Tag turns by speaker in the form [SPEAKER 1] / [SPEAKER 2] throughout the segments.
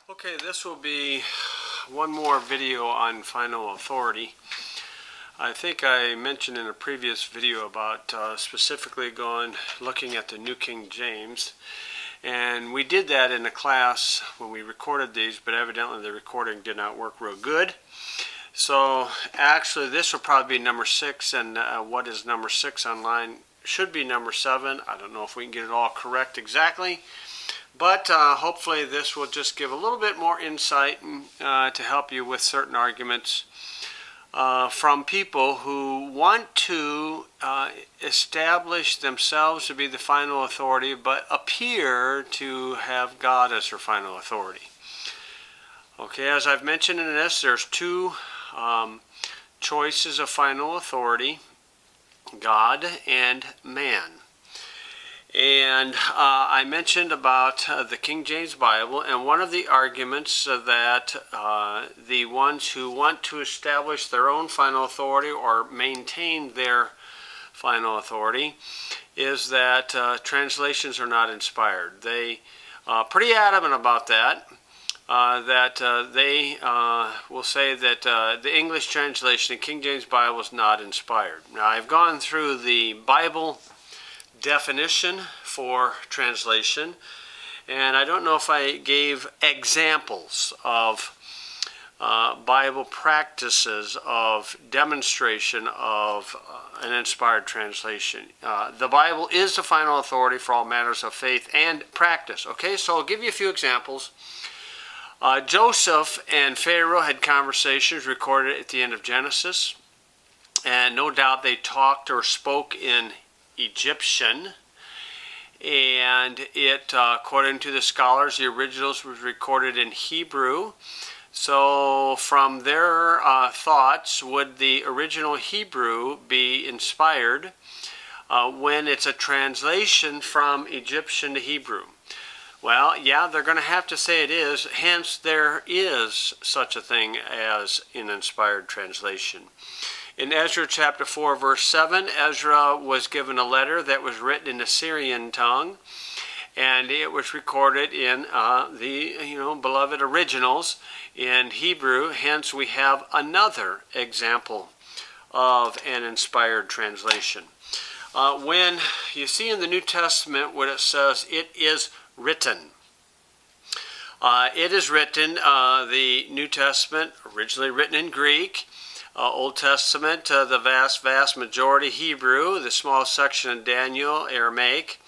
[SPEAKER 1] Okay, this will be one more video on final authority. I think I mentioned in a previous video about specifically looking at the New King James, and we did that in a class when we recorded these, but evidently the recording did not work real good. So actually this will probably be number 6, and what is number 6 online should be number 7. I don't know if we can get it all correct exactly. But hopefully this will just give a little bit more insight to help you with certain arguments from people who want to establish themselves to be the final authority, but appear to have God as their final authority. Okay, as I've mentioned in this, there's two choices of final authority: God and man. And I mentioned about the King James Bible, and one of the arguments that the ones who want to establish their own final authority or maintain their final authority is that translations are not inspired. They pretty adamant about that. They will say that the English translation, the King James Bible, is not inspired. Now, I've gone through the Bible definition for translation, and I don't know if I gave examples of Bible practices of demonstration of an inspired translation. The Bible is the final authority for all matters of faith and practice. Okay, so I'll give you a few examples. Joseph and Pharaoh had conversations recorded at the end of Genesis, and no doubt they talked or spoke in Egyptian, and it, according to the scholars, the originals was recorded in Hebrew. So from their thoughts, would the original Hebrew be inspired when it's a translation from Egyptian to Hebrew? Well, yeah, they're going to have to say it is. Hence, there is such a thing as an inspired translation. In Ezra chapter 4, verse 7, Ezra was given a letter that was written in the Syrian tongue, and it was recorded in the beloved originals in Hebrew. Hence, we have another example of an inspired translation. When you see in the New Testament what it says, it is written. It is written, the New Testament, originally written in Greek, Old Testament, the vast majority Hebrew, the small section in Daniel, Aramaic.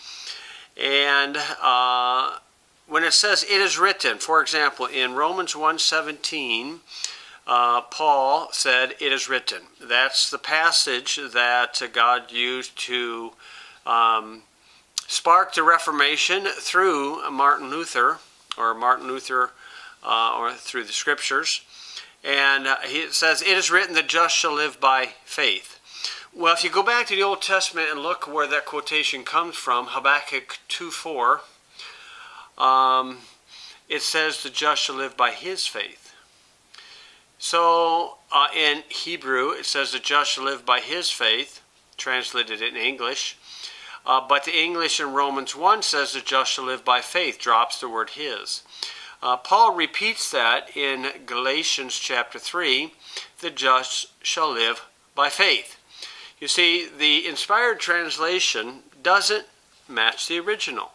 [SPEAKER 1] And when it says it is written, for example, in Romans 1:17, Paul said it is written. That's the passage that God used to spark the Reformation through Martin Luther, or through the Scriptures. And he says, it is written, the just shall live by faith. Well, if you go back to the Old Testament and look where that quotation comes from, Habakkuk 2:4, it says, the just shall live by his faith. So in Hebrew, it says, the just shall live by his faith, translated in English. But the English in Romans 1 says, the just shall live by faith, drops the word his. Paul repeats that in Galatians chapter 3, the just shall live by faith. You see, the inspired translation doesn't match the original.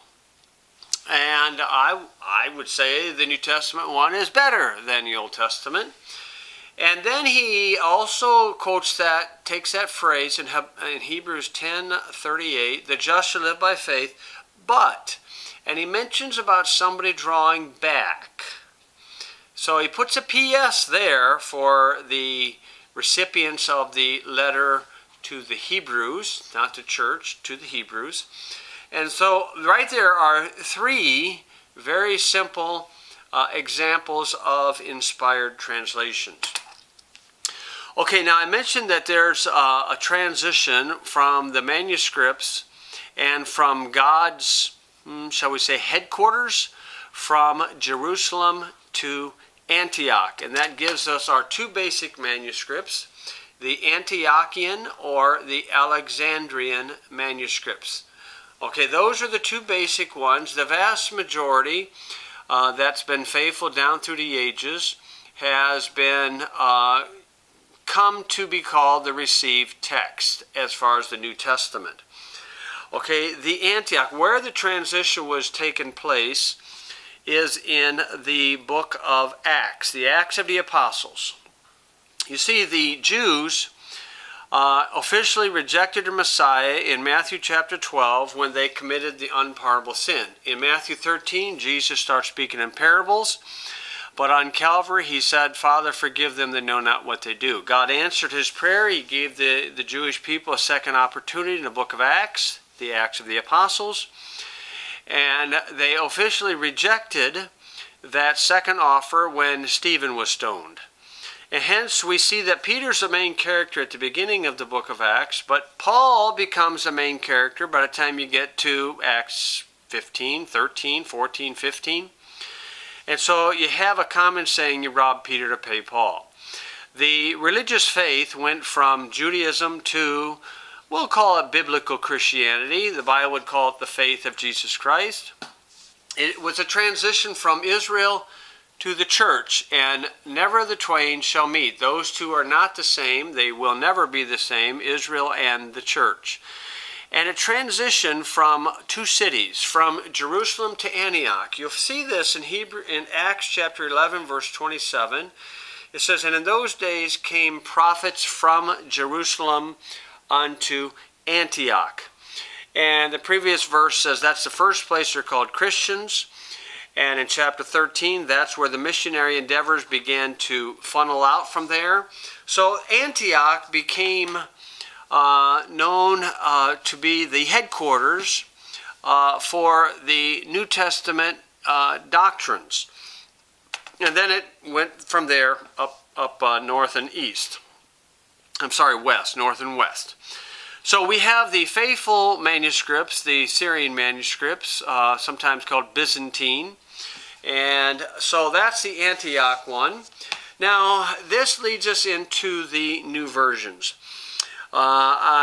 [SPEAKER 1] And I would say the New Testament one is better than the Old Testament. And then he also takes that phrase in Hebrews 10:38, the just shall live by faith, but... and he mentions about somebody drawing back. So he puts a P.S. there for the recipients of the letter to the Hebrews, not the church, to the Hebrews. And so right there are 3 very simple examples of inspired translations. Okay, now I mentioned that there's a transition from the manuscripts and from God's, shall we say, headquarters, from Jerusalem to Antioch. And that gives us our 2 basic manuscripts, the Antiochian or the Alexandrian manuscripts. Okay, those are the 2 basic ones. The vast majority that's been faithful down through the ages has been come to be called the received text as far as the New Testament. Okay, the Antioch, where the transition was taking place, is in the book of Acts, the Acts of the Apostles. You see, the Jews officially rejected the Messiah in Matthew chapter 12 when they committed the unpardonable sin. In Matthew 13, Jesus starts speaking in parables, but on Calvary he said, Father, forgive them, they know not what they do. God answered his prayer. He gave the Jewish people a second opportunity in the book of Acts, the Acts of the Apostles, and they officially rejected that second offer when Stephen was stoned. And hence we see that Peter's the main character at the beginning of the book of Acts, but Paul becomes the main character by the time you get to Acts 15, 13, 14, 15. And so you have a common saying, you rob Peter to pay Paul. The religious faith went from Judaism to, we'll call it biblical Christianity. The Bible would call it the faith of Jesus Christ. It was a transition from Israel to the church, and never the twain shall meet. Those two are not the same. They will never be the same, Israel and the church. And a transition from two cities, from Jerusalem to Antioch. You'll see this in Acts chapter 11, verse 27. It says, and in those days came prophets from Jerusalem unto Antioch. And the previous verse says that's the first place they're called Christians. And in chapter 13, that's where the missionary endeavors began to funnel out from there. So Antioch became known to be the headquarters for the New Testament doctrines. And then it went from there up north and east. West, north and west. So we have the faithful manuscripts, the Syrian manuscripts, sometimes called Byzantine. And so that's the Antioch one. Now, this leads us into the new versions.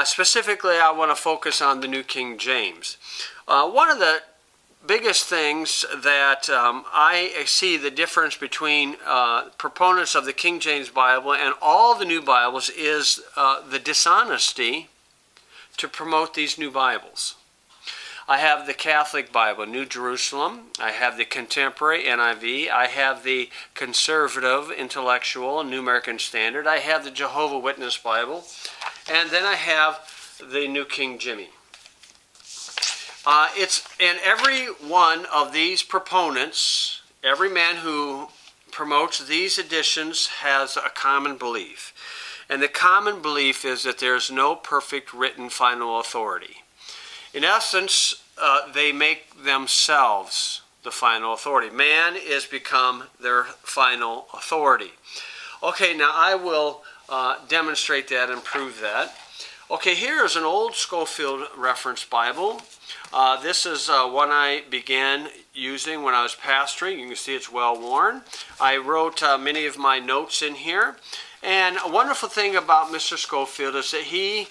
[SPEAKER 1] Specifically, I want to focus on the New King James. One of the biggest things that I see the difference between proponents of the King James Bible and all the new Bibles is the dishonesty to promote these new Bibles. I have the Catholic Bible, New Jerusalem. I have the Contemporary NIV. I have the Conservative Intellectual, New American Standard. I have the Jehovah Witness Bible. And then I have the New King Jimmy. It's in every one of these proponents, every man who promotes these editions has a common belief. And the common belief is that there's no perfect written final authority. In essence, they make themselves the final authority. Man is become their final authority. Okay, now I will demonstrate that and prove that. Okay, here is an old Scofield Reference Bible. This is one I began using when I was pastoring. You can see it's well worn. I wrote many of my notes in here. And a wonderful thing about Mr. Scofield is that he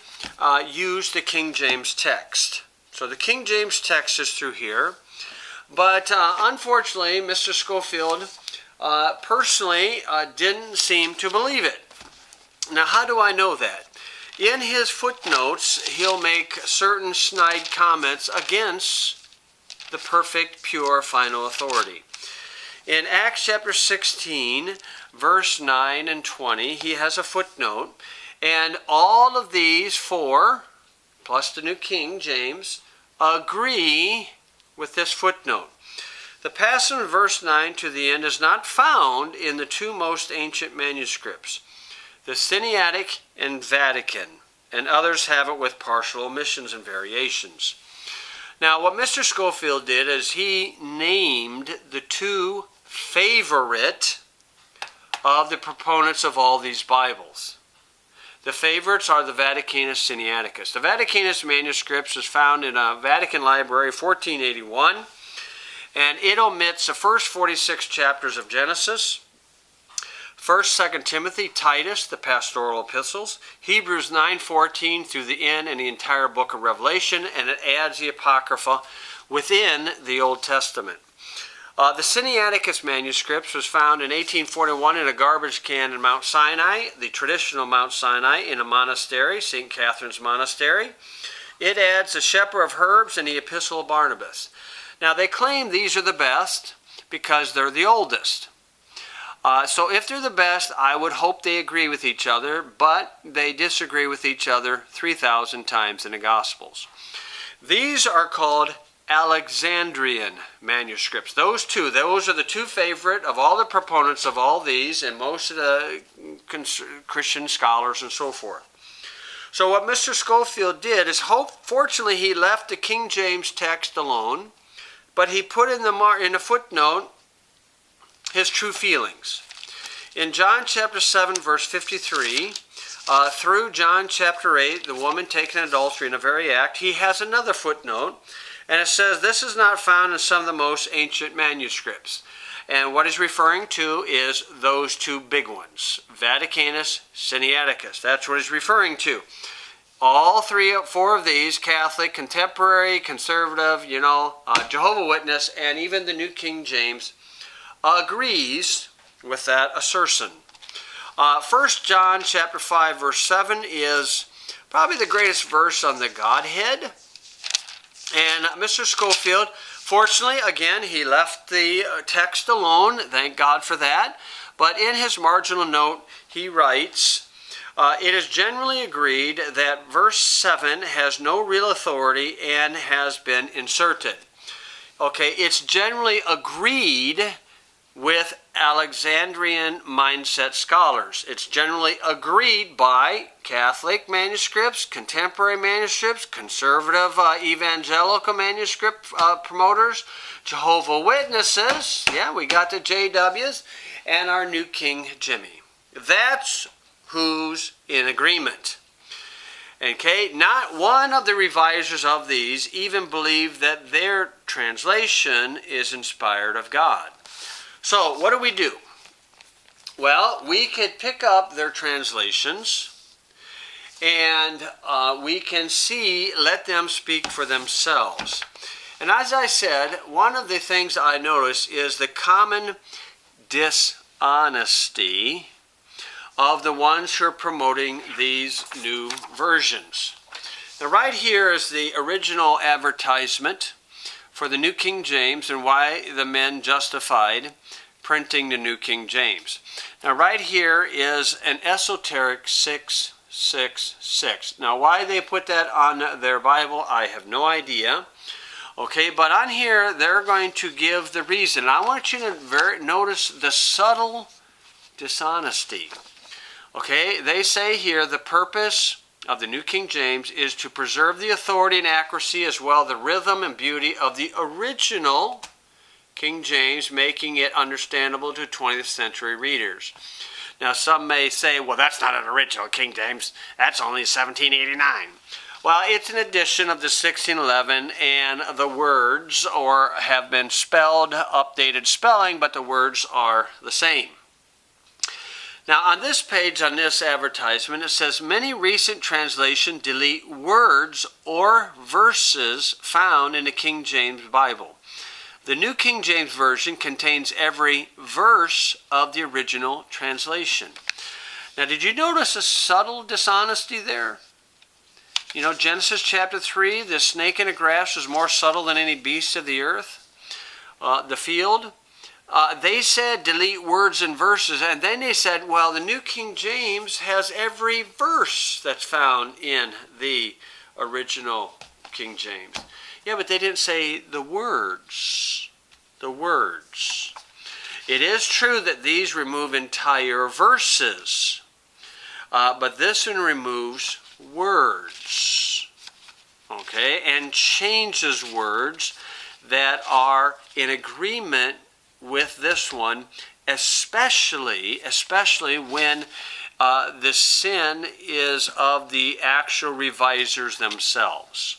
[SPEAKER 1] used the King James text. So the King James text is through here. But unfortunately, Mr. Scofield personally didn't seem to believe it. Now, how do I know that? In his footnotes, he'll make certain snide comments against the perfect, pure, final authority. In Acts chapter 16, verse 9 and 20, he has a footnote. And all of these four, plus the New King James, agree with this footnote. The passage in verse 9 to the end is not found in the two most ancient manuscripts, the Sinaitic and Vatican, and others have it with partial omissions and variations. Now, what Mr. Scofield did is he named the two favorite of the proponents of all these Bibles. The favorites are the Vaticanus Sinaiticus. The Vaticanus manuscripts is found in a Vatican Library, 1481, and it omits the first 46 chapters of Genesis, 1st, 2nd Timothy, Titus, the pastoral epistles, Hebrews 9:14 through the end, and the entire book of Revelation, and it adds the Apocrypha within the Old Testament. The Sinaiticus manuscripts was found in 1841 in a garbage can in Mount Sinai, the traditional Mount Sinai, in a monastery, St. Catherine's Monastery. It adds the Shepherd of Herbs and the Epistle of Barnabas. Now they claim these are the best because they're the oldest. So if they're the best, I would hope they agree with each other, but they disagree with each other 3,000 times in the Gospels. These are called Alexandrian manuscripts. Those are the two favorite of all the proponents of all these and most of the Christian scholars and so forth. So what Mr. Scofield did is, fortunately he left the King James text alone, but he put in a footnote his true feelings. In John chapter 7 verse 53 through John chapter 8, the woman taken in adultery in the very act, he has another footnote, and it says this is not found in some of the most ancient manuscripts. And what he's referring to is those two big ones, Vaticanus, Sinaiticus. That's what he's referring to. All four of these, Catholic, Contemporary, Conservative, Jehovah's Witness, and even the New King James, agrees with that assertion. 1 John chapter 5 verse 7 is probably the greatest verse on the Godhead. And Mr. Scofield, fortunately, again, he left the text alone. Thank God for that. But in his marginal note, he writes, it is generally agreed that verse 7 has no real authority and has been inserted. Okay, it's generally agreed with Alexandrian mindset scholars. It's generally agreed by Catholic manuscripts, contemporary manuscripts, conservative evangelical manuscript promoters, Jehovah's Witnesses, yeah, we got the JWs, and our New King Jimmy. That's who's in agreement. Okay, not one of the revisers of these even believe that their translation is inspired of God. So, what do? Well, we could pick up their translations and we can let them speak for themselves. And as I said, one of the things I notice is the common dishonesty of the ones who are promoting these new versions. Now, right here is the original advertisement for the New King James and why the men justified printing the New King James. Now right here is an esoteric 666. Now why they put that on their Bible, I have no idea. Okay, but on here they're going to give the reason. And I want you to notice the subtle dishonesty. Okay, they say here the purpose of the New King James is to preserve the authority and accuracy as well the rhythm and beauty of the original King James, making it understandable to 20th century readers. Now some may say, well, that's not an original King James, that's only 1789. Well, it's an edition of the 1611 and the words have been spelled, updated spelling, but the words are the same. Now on this page, on this advertisement, it says many recent translations delete words or verses found in the King James Bible. The New King James Version contains every verse of the original translation. Now, did you notice a subtle dishonesty there? You know, Genesis chapter 3, the snake in the grass was more subtle than any beast of the earth, the field. They said delete words and verses, and then they said, well, the New King James has every verse that's found in the original King James. Yeah, but they didn't say the words. The words. It is true that these remove entire verses, but this one removes words, okay, and changes words that are in agreement with this one, especially when the sin is of the actual revisers themselves.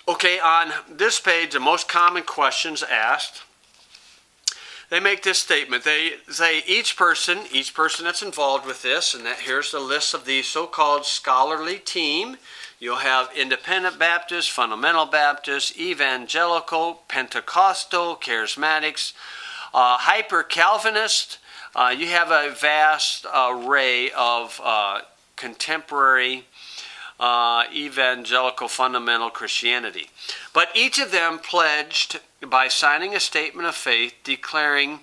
[SPEAKER 1] Okay, on this page, the most common questions asked, they make this statement. They say each person that's involved with this, and here's the list of the so-called scholarly team, You'll have Independent Baptist, Fundamental Baptist, Evangelical, Pentecostal, Charismatics, Hyper-Calvinist. You have a vast array of contemporary evangelical fundamental Christianity. But each of them pledged by signing a statement of faith declaring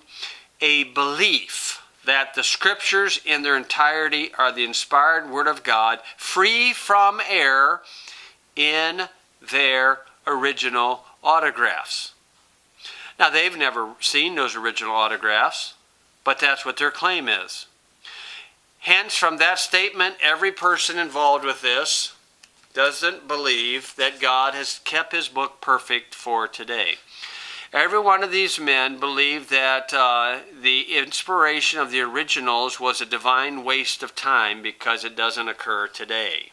[SPEAKER 1] a belief that the Scriptures in their entirety are the inspired Word of God, free from error in their original autographs. Now, they've never seen those original autographs, but that's what their claim is. Hence, from that statement, every person involved with this doesn't believe that God has kept His book perfect for today. Every one of these men believed that the inspiration of the originals was a divine waste of time because it doesn't occur today.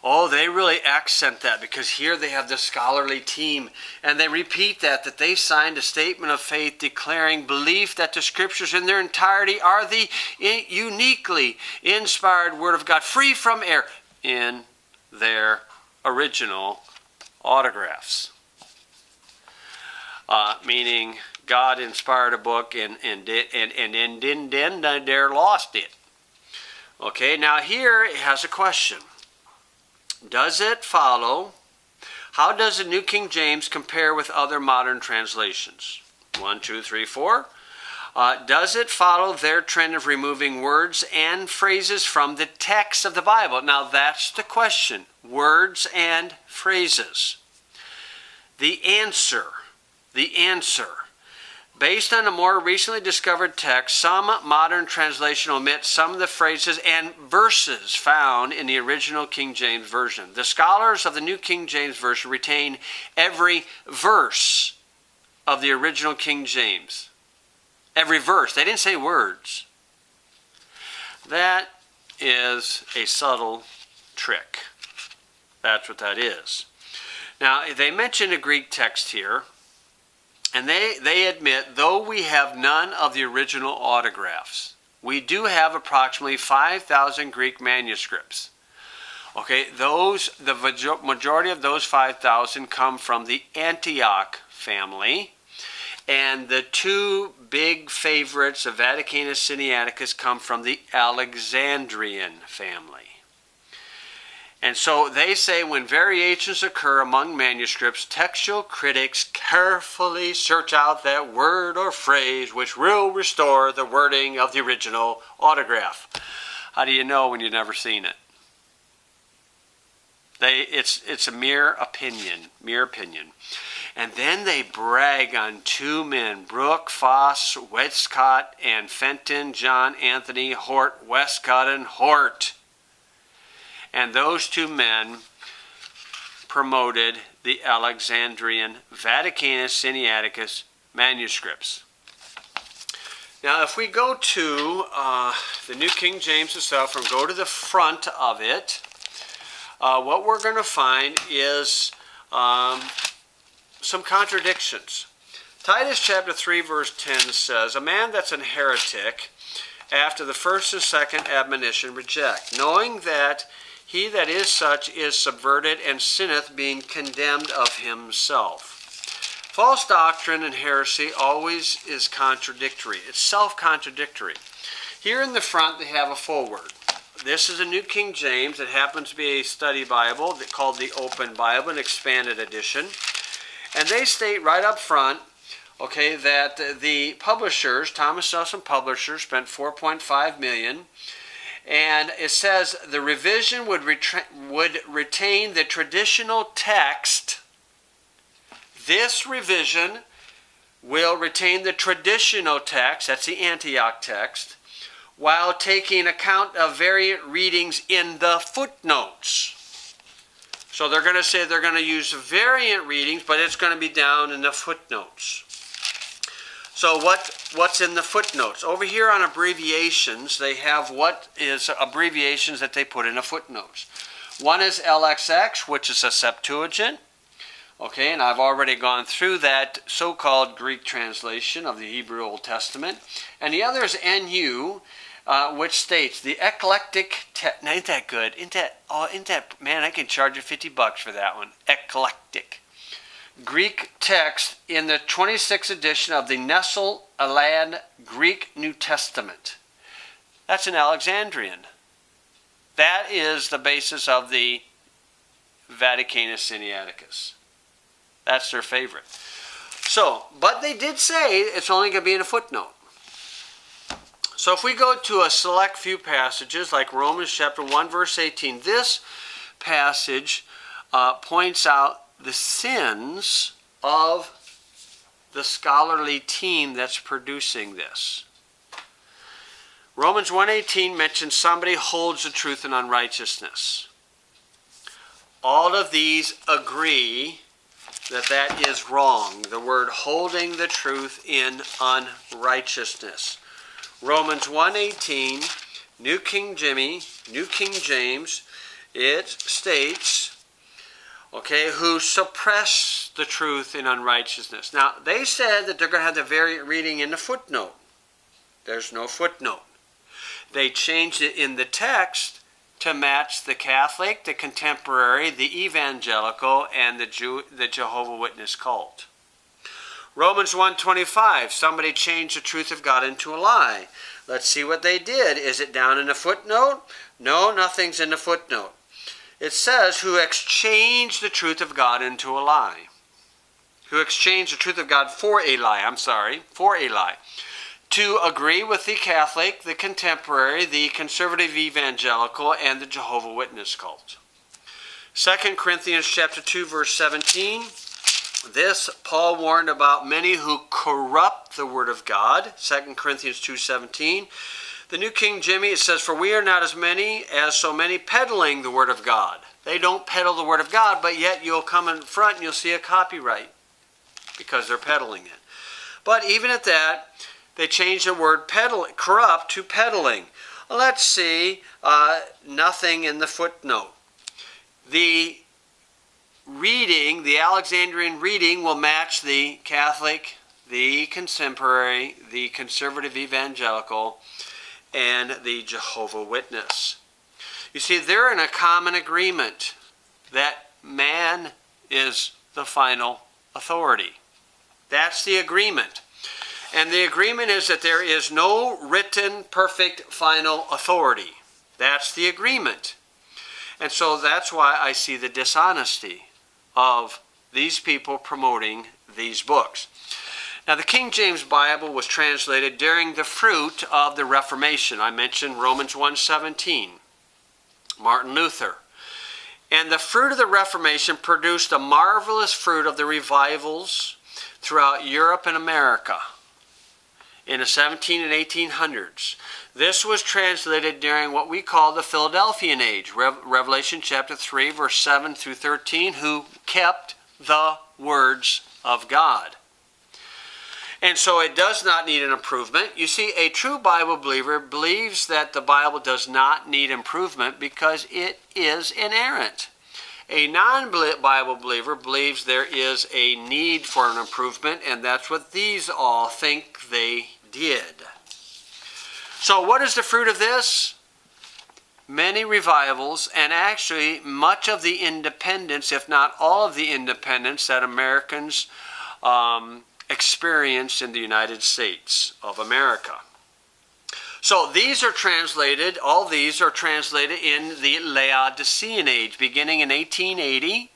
[SPEAKER 1] Oh, they really accent that because here they have the scholarly team and they repeat that they signed a statement of faith declaring belief that the Scriptures in their entirety are the uniquely inspired Word of God, free from error in their original autographs. Meaning God inspired a book and then they're lost it. Okay, now here it has a question. Does it follow? How does the New King James compare with other modern translations? 1, 2, 3, 4. Does it follow their trend of removing words and phrases from the text of the Bible? Now that's the question. Words and phrases. The answer. Based on a more recently discovered text, some modern translation omit some of the phrases and verses found in the original King James Version. The scholars of the New King James Version retain every verse of the original King James. Every verse. They didn't say words. That is a subtle trick. That's what that is. Now, they mention a Greek text here. And they admit, though we have none of the original autographs, we do have approximately 5,000 Greek manuscripts. Okay, the majority of those 5,000 come from the Antioch family. And the two big favorites of Vaticanus Sinaiticus come from the Alexandrian family. And so they say when variations occur among manuscripts, textual critics carefully search out that word or phrase which will restore the wording of the original autograph. How do you know when you've never seen it? It's a mere opinion. And then they brag on two men, Brooke, Foss, Westcott, and Fenton, John, Anthony, Hort, Westcott, and Hort. And those two men promoted the Alexandrian Vaticanus Sinaiticus manuscripts. Now, if we go to the New King James itself and go to the front of it, what we're going to find is some contradictions. Titus chapter 3 verse 10 says, "A man that's an heretic, after the first and second admonition reject, knowing that he that is such is subverted and sinneth, being condemned of himself." False doctrine and heresy always is contradictory. It's self-contradictory. Here in the front they have a foreword. This is a New King James. It happens to be a study Bible called the Open Bible, an expanded edition. And they state right up front, okay, that the publishers, Thomas Nelson Publishers, spent $4.5 million. And it says the revision would retain the traditional text. This revision will retain the traditional text, that's the Antioch text, while taking account of variant readings in the footnotes. So they're going to say they're going to use variant readings, but it's going to be down in the footnotes. So what's in the footnotes? Over here on abbreviations, they have what is abbreviations that they put in the footnotes. One is LXX, which is a Septuagint. Okay, and I've already gone through that so-called Greek translation of the Hebrew Old Testament. And the other is NU, which states the eclectic text. Ain't that good? Ain't that, man, I can charge you $50 for that one. Eclectic Greek text in the 26th edition of the Nestle-Aland Greek New Testament. That's an Alexandrian. That is the basis of the Vaticanus Sinaiticus. That's their favorite. So, but they did say it's only going to be in a footnote. So if we go to a select few passages, like Romans chapter 1, verse 18, this passage points out the sins of the scholarly team that's producing this. Romans 1:18 mentions somebody holds the truth in unrighteousness. All of these agree that that is wrong. The word holding the truth in unrighteousness. Romans 1:18, New King James, it states, okay, who suppress the truth in unrighteousness. Now, they said that they're going to have the very reading in the footnote. There's no footnote. They changed it in the text to match the Catholic, the contemporary, the evangelical, and the Jehovah's Witness cult. Romans 1:25, somebody changed the truth of God into a lie. Let's see what they did. Is it down in the footnote? No, nothing's in the footnote. It says, who exchanged the truth of God into a lie. Who exchanged the truth of God for a lie, for a lie. To agree with the Catholic, the contemporary, the conservative evangelical, and the Jehovah's Witness cult. 2 Corinthians chapter 2, verse 17. This, Paul warned about many who corrupt the word of God. 2 Corinthians 2:17. The New King James, it says, for we are not as many as so many peddling the word of God. They don't peddle the word of God, but yet you'll come in front and you'll see a copyright because they're peddling it. But even at that, they changed the word corrupt to peddling. Let's see, nothing in the footnote. The reading, the Alexandrian reading, will match the Catholic, the contemporary, the conservative evangelical, and the Jehovah's Witness. You see, they're in a common agreement that man is the final authority. That's the agreement. And the agreement is that there is no written, perfect, final authority. That's the agreement. And so that's why I see the dishonesty of these people promoting these books. Now, the King James Bible was translated during the fruit of the Reformation. I mentioned Romans 1:17, Martin Luther. And the fruit of the Reformation produced a marvelous fruit of the revivals throughout Europe and America in the 17 and 1800s. This was translated during what we call the Philadelphian age, Revelation chapter 3, verse 7 through 13, who kept the words of God. And so it does not need an improvement. You see, a true Bible believer believes that the Bible does not need improvement because it is inerrant. A non-Bible believer believes there is a need for an improvement, and that's what these all think they did. So what is the fruit of this? Many revivals, and actually much of the independence, if not all of the independence that Americans experienced in the United States of America. So these are translated, all these are translated in the Laodicean age, beginning in 1880,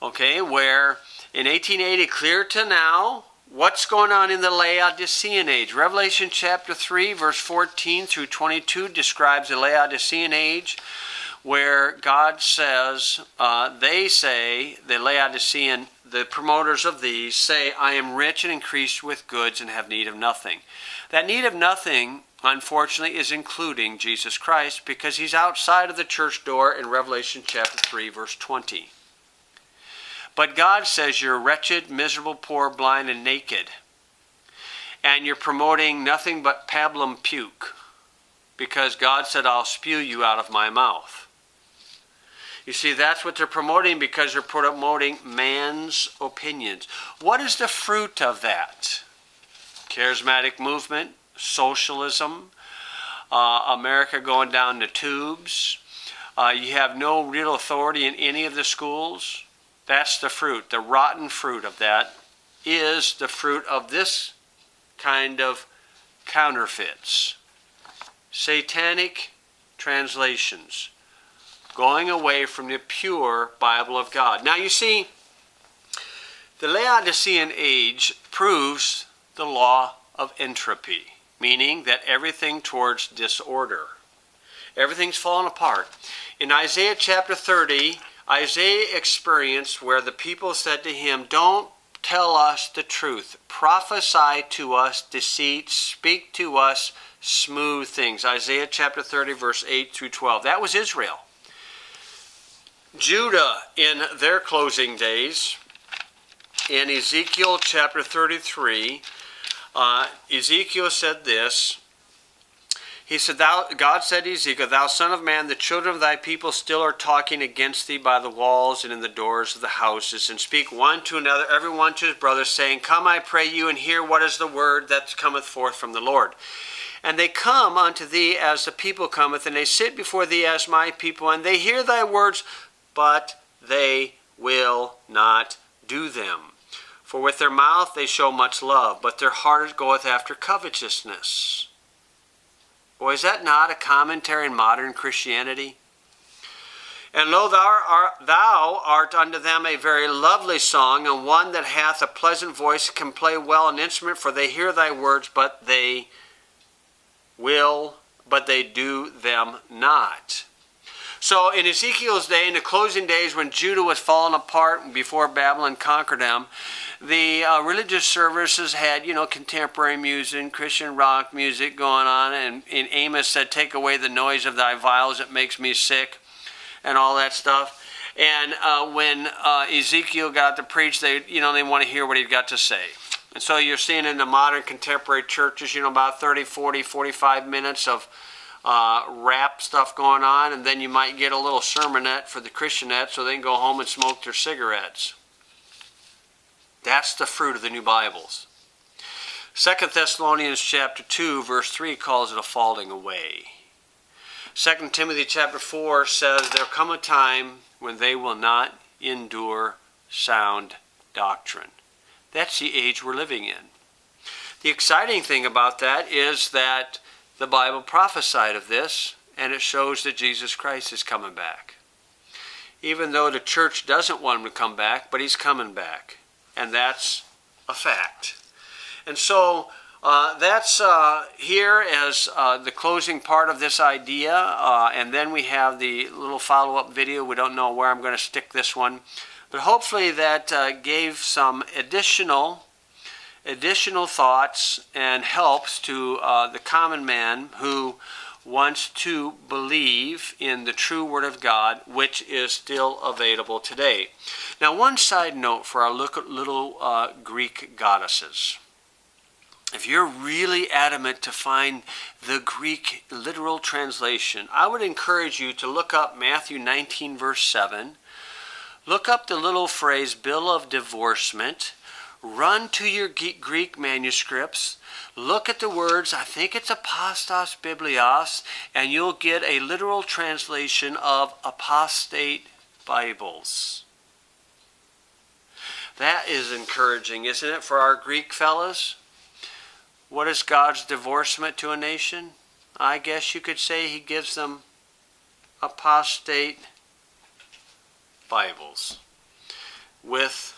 [SPEAKER 1] okay, where in 1880, clear to now, what's going on in the Laodicean age? Revelation chapter 3, verse 14 through 22 describes the Laodicean age, where God says, they say, the Laodicean, the promoters of these say, I am rich and increased with goods and have need of nothing. That need of nothing, unfortunately, is including Jesus Christ, because he's outside of the church door in Revelation chapter 3, verse 20. But God says you're wretched, miserable, poor, blind, and naked. And you're promoting nothing but pablum puke, because God said, I'll spew you out of my mouth. You see, that's what they're promoting, because they're promoting man's opinions. What is the fruit of that? Charismatic movement, socialism, America going down the tubes. You have no real authority in any of the schools. That's the fruit. The rotten fruit of that is the fruit of this kind of counterfeits. Satanic translations. Going away from the pure Bible of God. Now you see, the Laodicean age proves the law of entropy, meaning that everything towards disorder. Everything's fallen apart. In Isaiah chapter 30, Isaiah experienced where the people said to him, "Don't tell us the truth. Prophesy to us deceit. Speak to us smooth things." Isaiah chapter 30, verse 8 through 12. That was Israel. Judah in their closing days, in Ezekiel chapter 33, Ezekiel said this. He said, God said to Ezekiel, "Thou son of man, the children of thy people still are talking against thee by the walls and in the doors of the houses, and speak one to another, every one to his brother, saying, Come, I pray you, and hear what is the word that cometh forth from the Lord. And they come unto thee as the people cometh, and they sit before thee as my people, and they hear thy words, but they will not do them. For with their mouth they show much love, but their heart goeth after covetousness." Boy, is that not a commentary in modern Christianity? "And lo, thou art unto them a very lovely song, and one that hath a pleasant voice, can play well an instrument, for they hear thy words, but they do them not." So in Ezekiel's day, in the closing days when Judah was falling apart before Babylon conquered them, the religious services had, contemporary music, Christian rock music going on. And Amos said, "Take away the noise of thy viols, it makes me sick," and all that stuff. And when Ezekiel got to preach, they want to hear what he'd got to say. And so you're seeing in the modern contemporary churches, about 30, 40, 45 minutes of rap stuff going on, and then you might get a little sermonette for the Christianette so they can go home and smoke their cigarettes. That's the fruit of the new Bibles. 2 Thessalonians chapter 2 verse 3 calls it a falling away. 2 Timothy chapter 4 says there'll come a time when they will not endure sound doctrine. That's the age we're living in. The exciting thing about that is that the Bible prophesied of this, and it shows that Jesus Christ is coming back. Even though the church doesn't want him to come back, but he's coming back. And that's a fact. And so that's here as the closing part of this idea. And then we have the little follow-up video. We don't know where I'm going to stick this one. But hopefully that gave some additional thoughts and helps to the common man who wants to believe in the true Word of God, which is still available today. Now, one side note for our little Greek goddesses. If you're really adamant to find the Greek literal translation, I would encourage you to look up Matthew 19, verse 7. Look up the little phrase, bill of divorcement. Run to your Greek manuscripts, look at the words, I think it's apostos biblios, and you'll get a literal translation of apostate Bibles. That is encouraging, isn't it, for our Greek fellas? What is God's divorcement to a nation? I guess you could say he gives them apostate Bibles with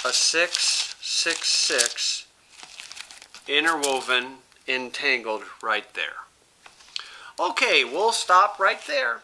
[SPEAKER 1] a 666 interwoven, entangled right there. Okay, we'll stop right there.